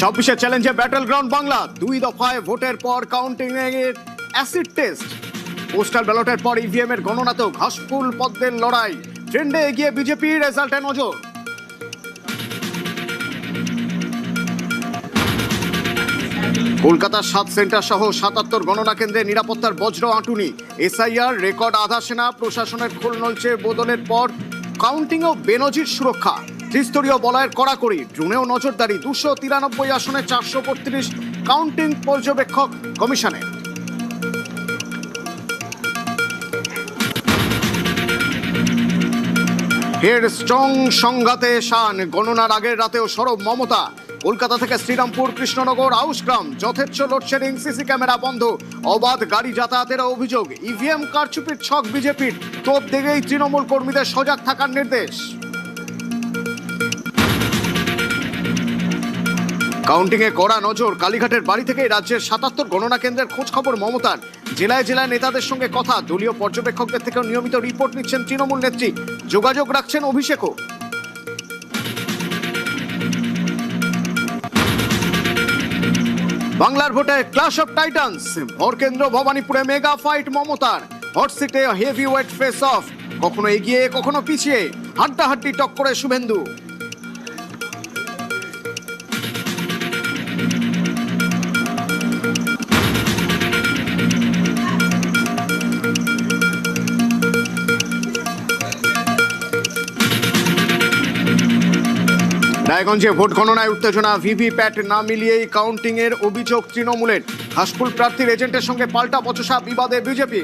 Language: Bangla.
26 চ্যালেঞ্জে ব্যাটল গ্রাউন্ড বাংলা, 2 দফায় ভোটের পর কাউন্টিং এর অ্যাসিড টেস্ট, পোস্টাল ব্যালটের পর ইভিএম এর গণনাতেও ঘাসফুল পদ্মের লড়াই, ট্রেন্ডে এগিয়ে বিজেপি, রেজাল্টে নজর। কলকাতার 7 সেন্টার সহ 77 গণনা কেন্দ্রে নিরাপত্তার বজ্র আঁটুনি, এসআইআর রেকর্ড আধা সেনা, প্রশাসনের খোল নলছে বদলের পর কাউন্টিংও বেনজির সুরক্ষা, ত্রিস্তরীয় বলয়ের কড়াকড়ি, ড্রোনেও নজরদারি, 293 আসনে 432 কাউন্টিং পর্যবেক্ষক কমিশনে। ফের স্ট্রং সংঘাতে শান, গণনার আগের রাতেও সরব মমতা, কলকাতা থেকে শ্রীরামপুর, কৃষ্ণনগর, আউসগ্রাম যথেচ্ছ লোডশেডিং, সিসি ক্যামেরা বন্ধ, অবাধ গাড়ি যাতায়াতের অভিযোগ, ইভিএম কারচুপির ছক বিজেপির, তোপ দেখেই তৃণমূল কর্মীদের সজাগ থাকার নির্দেশ। কাউন্টিংয়ে কড়া নজর, কালীঘাটের বাড়ি থেকে রাজ্যের 77 গণনা কেন্দ্রের খোঁজ খবর মমতার, জেলায় জেলায় নেতাদের সঙ্গে কথা, দলীয় পর্যবেক্ষকদের থেকেও নিয়মিত রিপোর্ট নিচ্ছেন তৃণমূল নেত্রী, যোগাযোগ রাখছেন অভিষেকও। বাংলার ভোটে ক্লাশ অফ টাইটান্স, ভরকেন্দ্র ভবানীপুরে মেগা ফাইট মমতার, hot seat heavy weight face off, কখনো এগিয়ে কখনো পিছিয়ে, হাড্ডাহাড্ডি টক্করে শুভেন্দু। রায়গঞ্জে ভোট গণনায় উত্তেজনা, ভিভিপ্যাট না মিলিয়েই কাউন্টিং এর অভিযোগ তৃণমূলের, ঘাসফুল প্রার্থীর এজেন্টের সঙ্গে পাল্টা বচসা, বিবাদে বিজেপি।